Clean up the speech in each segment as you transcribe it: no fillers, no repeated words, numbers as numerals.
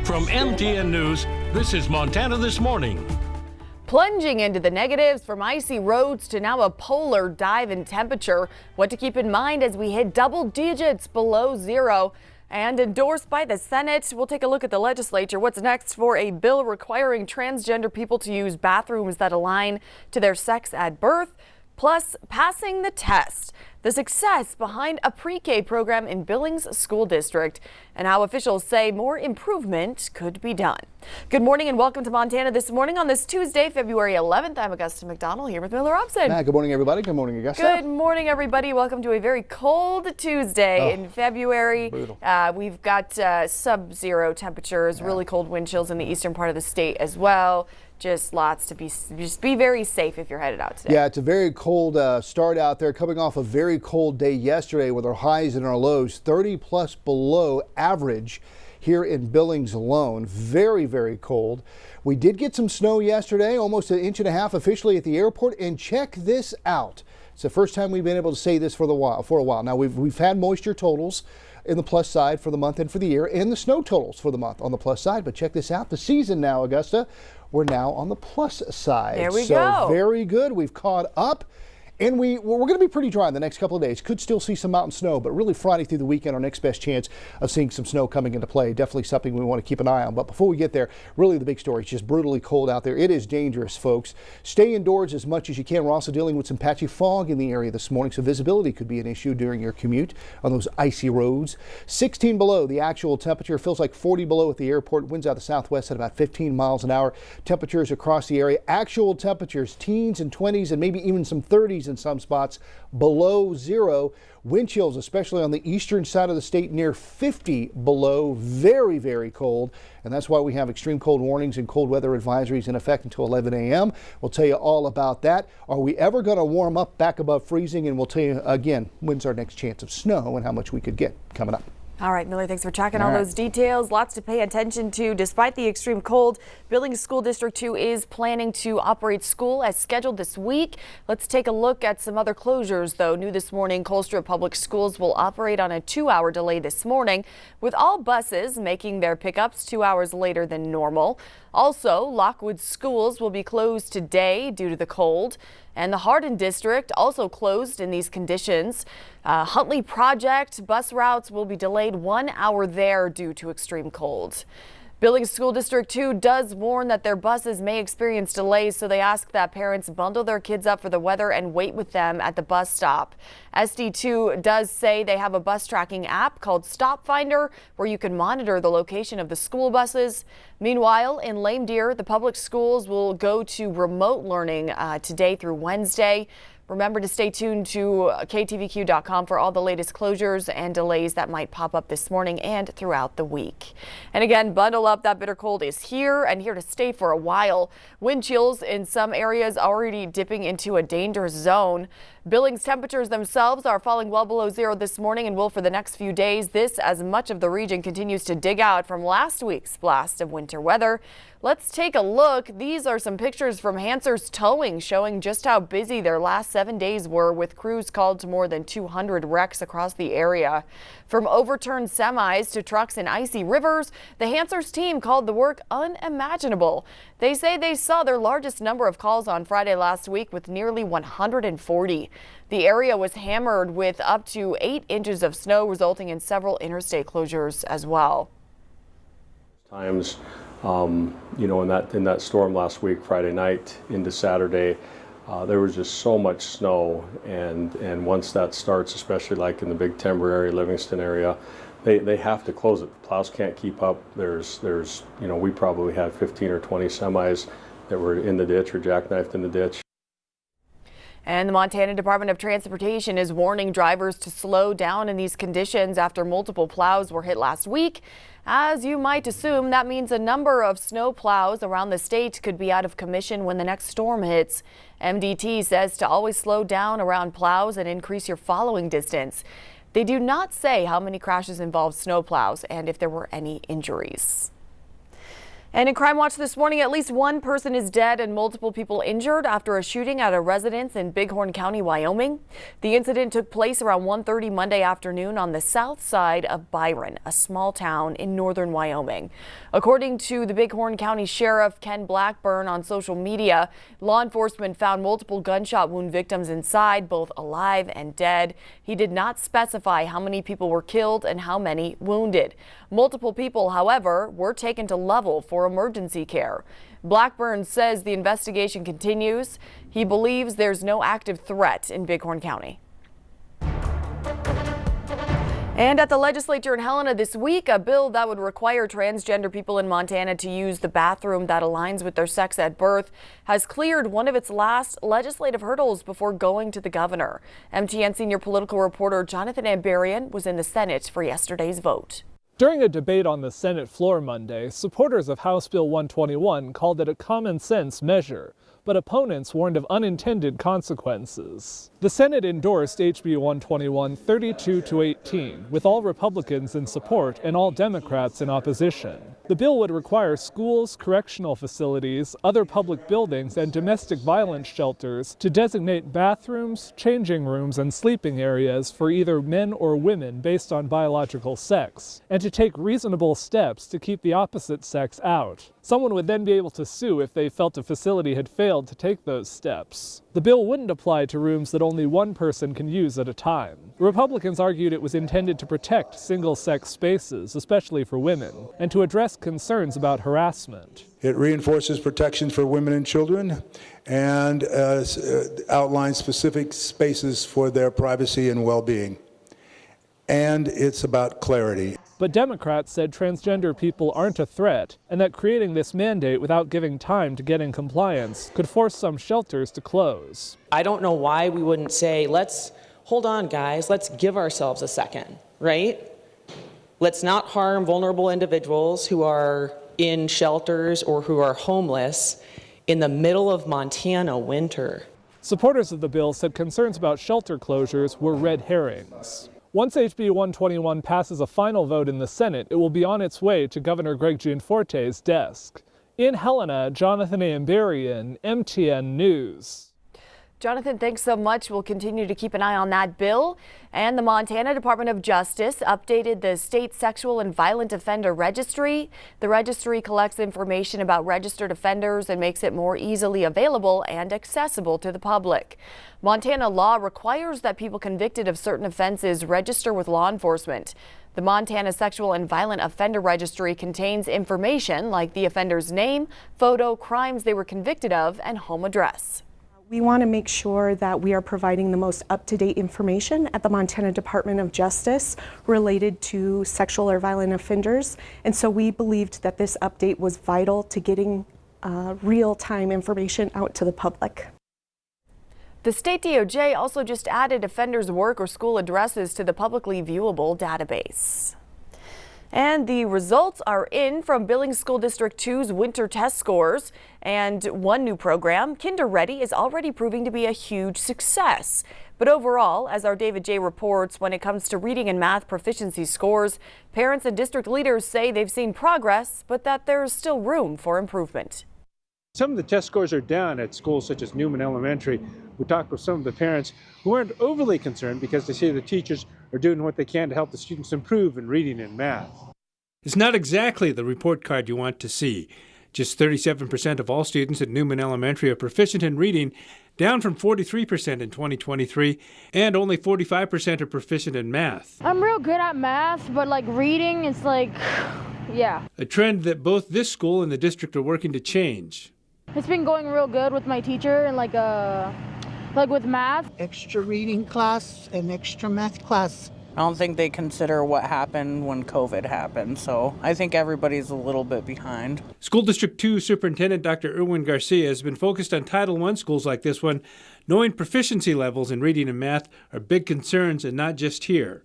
From MTN News, this is Montana This Morning. Plunging into the negatives from icy roads to now a polar dive in temperature. What to keep in mind as we hit double digits below zero. And endorsed by the Senate, we'll take a look at the legislature. What's next for a bill requiring transgender people to use bathrooms that align to their sex at birth, plus passing the test. The success behind a pre-K program in Billings School District and how officials say more improvement could be done. Good morning and welcome to Montana This Morning on this Tuesday, February 11th. I'm Augusta McDonnell here with Miller Robson. Good morning, everybody. Good morning, Augusta. Good morning, everybody. Welcome to a very cold Tuesday in February. Brutal. We've got sub-zero temperatures, really cold wind chills in the eastern part of the state as well. Just lots to be very safe if you're headed out today. Yeah, it's a very cold start out there, coming off a very cold day yesterday with our highs and our lows 30 plus below average here in Billings alone. Very, very cold. We did get some snow yesterday, almost 1.5 inches officially at the airport. And check this out. It's the first time we've been able to say this for a while. Now we've had moisture totals in the plus side for the month and for the year, and the snow totals for the month on the plus side. But check this out, the season now, Augusta, we're now on the plus side. There we go. Very good. We've caught up. And we're going to be pretty dry in the next couple of days. Could still see some mountain snow, but really Friday through the weekend, our next best chance of seeing some snow coming into play. Definitely something we want to keep an eye on. But before we get there, really the big story is just brutally cold out there. It is dangerous, folks. Stay indoors as much as you can. We're also dealing with some patchy fog in the area this morning, so visibility could be an issue during your commute on those icy roads. 16 below the actual temperature. Feels like 40 below at the airport. Winds out the southwest at about 15 miles an hour. Temperatures across the area. Actual temperatures, teens and 20s and maybe even some 30s in some spots. Below zero. Wind chills, especially on the eastern side of the state, near 50 below. Very, very cold. And that's why we have extreme cold warnings and cold weather advisories in effect until 11 a.m. We'll tell you all about that. Are we ever going to warm up back above freezing? And we'll tell you again, when's our next chance of snow and how much we could get coming up. All right, Miller, thanks for tracking all those details. Lots to pay attention to. Despite the extreme cold, Billings School District 2 is planning to operate school as scheduled this week. Let's take a look at some other closures, though. New this morning, Colstrip Public Schools will operate on a 2-hour delay this morning, with all buses making their pickups 2 hours later than normal. Also, Lockwood schools will be closed today due to the cold. And the Hardin District also closed in these conditions. Huntley Project bus routes will be delayed 1 hour there due to extreme cold. Billings School District 2 does warn that their buses may experience delays, so they ask that parents bundle their kids up for the weather and wait with them at the bus stop. SD2 does say they have a bus tracking app called Stop Finder, where you can monitor the location of the school buses. Meanwhile, in Lame Deer, the public schools will go to remote learning today through Wednesday. Remember to stay tuned to KTVQ.com for all the latest closures and delays that might pop up this morning and throughout the week. And again, bundle up. That bitter cold is here and here to stay for a while. Wind chills in some areas already dipping into a danger zone. Billings temperatures themselves are falling well below zero this morning and will for the next few days. This as much of the region continues to dig out from last week's blast of winter weather. Let's take a look. These are some pictures from Hansers Towing showing just how busy their last 7 days were, with crews called to more than 200 wrecks across the area. From overturned semis to trucks in icy rivers, the Hansers team called the work unimaginable. They say they saw their largest number of calls on Friday last week with nearly 140. The area was hammered with up to 8 inches of snow, resulting in several interstate closures as well. Times, in that storm last week, Friday night into Saturday, there was just so much snow, and once that starts, especially like in the Big Timber area, Livingston area, they have to close it. Plows can't keep up. There's we probably had 15 or 20 semis that were in the ditch or jackknifed in the ditch. And the Montana Department of Transportation is warning drivers to slow down in these conditions after multiple plows were hit last week. As you might assume, that means a number of snow plows around the state could be out of commission when the next storm hits. MDT says to always slow down around plows and increase your following distance. They do not say how many crashes involved snow plows and if there were any injuries. And in Crime Watch this morning, at least one person is dead and multiple people injured after a shooting at a residence in Bighorn County, Wyoming. The incident took place around 1:30 Monday afternoon on the south side of Byron, a small town in northern Wyoming. According to the Bighorn County Sheriff Ken Blackburn on social media, law enforcement found multiple gunshot wound victims inside, both alive and dead. He did not specify how many people were killed and how many wounded. Multiple people, however, were taken to Level for emergency care. Blackburn says the investigation continues. He believes there's no active threat in Bighorn County. And at the legislature in Helena this week, a bill that would require transgender people in Montana to use the bathroom that aligns with their sex at birth has cleared one of its last legislative hurdles before going to the governor. MTN senior political reporter Jonathan Ambarian was in the Senate for yesterday's vote. During a debate on the Senate floor Monday, supporters of House Bill 121 called it a common-sense measure, but opponents warned of unintended consequences. The Senate endorsed HB 121 32-18, with all Republicans in support and all Democrats in opposition. The bill would require schools, correctional facilities, other public buildings, and domestic violence shelters to designate bathrooms, changing rooms, and sleeping areas for either men or women based on biological sex, and to take reasonable steps to keep the opposite sex out. Someone would then be able to sue if they felt a facility had failed to take those steps. The bill wouldn't apply to rooms that only one person can use at a time. Republicans argued it was intended to protect single-sex spaces, especially for women, and to address concerns about harassment. It reinforces protections for women and children and outlines specific spaces for their privacy and well-being. And it's about clarity. But Democrats said transgender people aren't a threat, and that creating this mandate without giving time to get in compliance could force some shelters to close. I don't know why we wouldn't say, hold on guys, let's give ourselves a second, right? Let's not harm vulnerable individuals who are in shelters or who are homeless in the middle of Montana winter. Supporters of the bill said concerns about shelter closures were red herrings. Once HB 121 passes a final vote in the Senate, it will be on its way to Governor Greg Gianforte's desk. In Helena, Jonathan Ambarian, MTN News. Jonathan, thanks so much. We'll continue to keep an eye on that bill. And the Montana Department of Justice updated the state sexual and violent offender registry. The registry collects information about registered offenders and makes it more easily available and accessible to the public. Montana law requires that people convicted of certain offenses register with law enforcement. The Montana Sexual and Violent Offender Registry contains information like the offender's name, photo, crimes they were convicted of, and home address. We want to make sure that we are providing the most up-to-date information at the Montana Department of Justice related to sexual or violent offenders. And so we believed that this update was vital to getting real-time information out to the public. The state DOJ also just added offenders' work or school addresses to the publicly viewable database. And the results are in from Billings School District 2's winter test scores. And one new program, Kinder Ready, is already proving to be a huge success. But overall, as our David J. reports, when it comes to reading and math proficiency scores, parents and district leaders say they've seen progress, but that there's still room for improvement. Some of the test scores are down at schools such as Newman Elementary. We talked with some of the parents who aren't overly concerned because they say the teachers are doing what they can to help the students improve in reading and math. It's not exactly the report card you want to see. Just 37% of all students at Newman Elementary are proficient in reading, down from 43% in 2023, and only 45% are proficient in math. I'm real good at math, but reading, it's yeah. A trend that both this school and the district are working to change. It's been going real good with my teacher and with math. Extra reading class and extra math class. I don't think they consider what happened when COVID happened, so I think everybody's a little bit behind. School District 2 Superintendent Dr. Erwin Garcia has been focused on Title I schools like this one, knowing proficiency levels in reading and math are big concerns and not just here.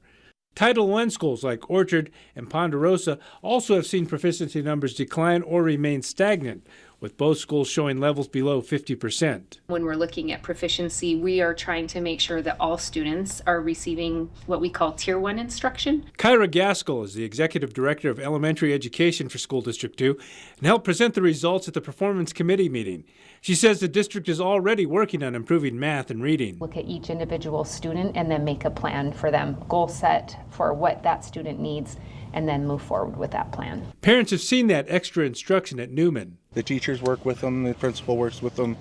Title I schools like Orchard and Ponderosa also have seen proficiency numbers decline or remain stagnant, with both schools showing levels below 50%. When we're looking at proficiency, we are trying to make sure that all students are receiving what we call Tier 1 instruction. Kyra Gaskell is the Executive Director of Elementary Education for School District 2 and helped present the results at the Performance Committee meeting. She says the district is already working on improving math and reading. Look at each individual student and then make a plan for them, goal set for what that student needs, and then move forward with that plan. Parents have seen that extra instruction at Newman. The teachers work with them, the principal works with them,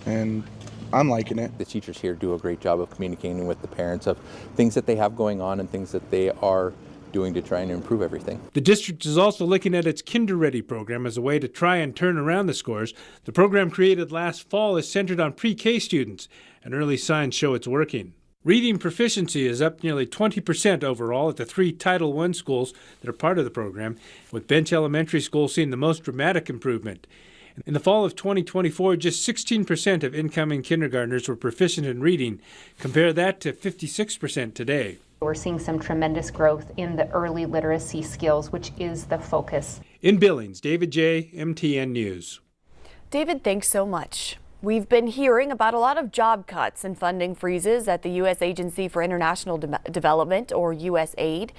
and I'm liking it. The teachers here do a great job of communicating with the parents of things that they have going on and things that they are doing to try and improve everything. The district is also looking at its Kinder Ready program as a way to try and turn around the scores. The program created last fall is centered on pre-K students, and early signs show it's working. Reading proficiency is up nearly 20% overall at the 3 Title I schools that are part of the program, with Bench Elementary School seeing the most dramatic improvement. In the fall of 2024, just 16% of incoming kindergartners were proficient in reading. Compare that to 56% today. We're seeing some tremendous growth in the early literacy skills, which is the focus. In Billings, David J., MTN News. David, thanks so much. We've been hearing about a lot of job cuts and funding freezes at the U.S. Agency for International Development, or USAID.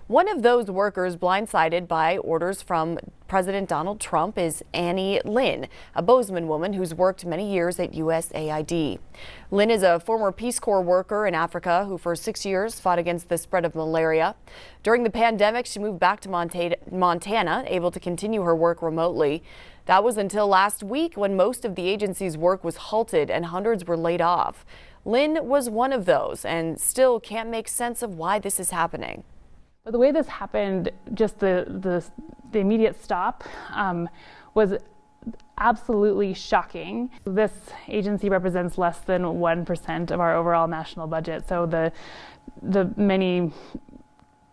One of those workers blindsided by orders from President Donald Trump is Annie Lynn, a Bozeman woman who's worked many years at USAID. Lynn is a former Peace Corps worker in Africa who for 6 years fought against the spread of malaria. During the pandemic, she moved back to Montana, able to continue her work remotely. That was until last week when most of the agency's work was halted and hundreds were laid off. Lynn was one of those and still can't make sense of why this is happening. But the way this happened, just the immediate stop, was absolutely shocking. This agency represents less than 1% of our overall national budget. So the many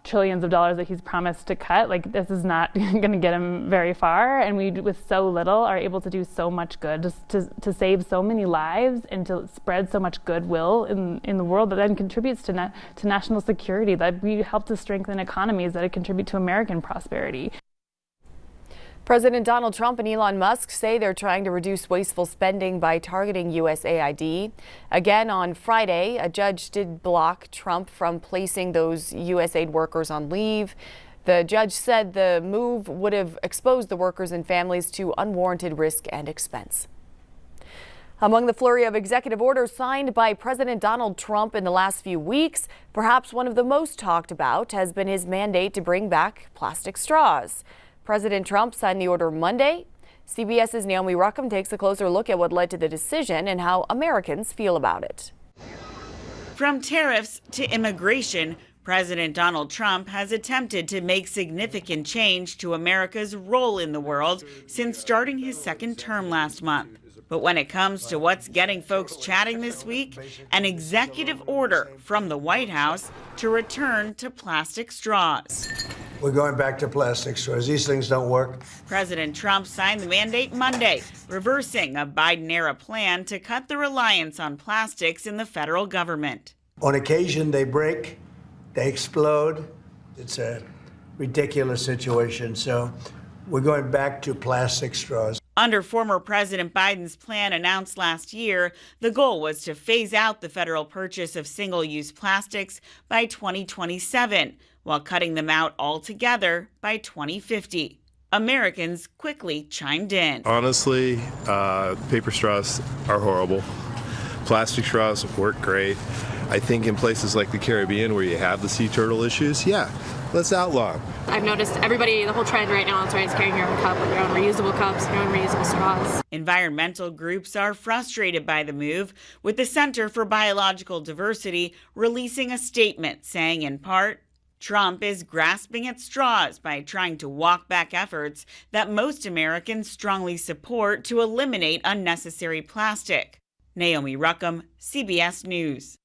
trillions of dollars that he's promised to cut, like, this is not going to get him very far, and we with so little are able to do so much good, just to save so many lives and to spread so much goodwill in the world that then contributes to national security, that we help to strengthen economies that contribute to American prosperity. President Donald Trump and Elon Musk say they're trying to reduce wasteful spending by targeting USAID. Again, on Friday, a judge did block Trump from placing those USAID workers on leave. The judge said the move would have exposed the workers and families to unwarranted risk and expense. Among the flurry of executive orders signed by President Donald Trump in the last few weeks, perhaps one of the most talked about has been his mandate to bring back plastic straws. President Trump signed the order Monday. CBS's Naomi Ruckham takes a closer look at what led to the decision and how Americans feel about it. From tariffs to immigration, President Donald Trump has attempted to make significant change to America's role in the world since starting his second term last month. But when it comes to what's getting folks chatting this week, an executive order from the White House to return to plastic straws. We're going back to plastic straws. These things don't work. President Trump signed the mandate Monday, reversing a Biden-era plan to cut the reliance on plastics in the federal government. On occasion, they break, they explode. It's a ridiculous situation. So we're going back to plastic straws. Under former President Biden's plan announced last year, the goal was to phase out the federal purchase of single-use plastics by 2027, while cutting them out altogether by 2050. Americans quickly chimed in. Honestly, paper straws are horrible. Plastic straws work great. I think in places like the Caribbean where you have the sea turtle issues, yeah, let's outlaw them. I've noticed everybody, the whole trend right now is carrying your own cup, your own reusable cups, your own reusable straws. Environmental groups are frustrated by the move, with the Center for Biological Diversity releasing a statement saying, in part, Trump is grasping at straws by trying to walk back efforts that most Americans strongly support to eliminate unnecessary plastic. Naomi Ruckham, CBS News.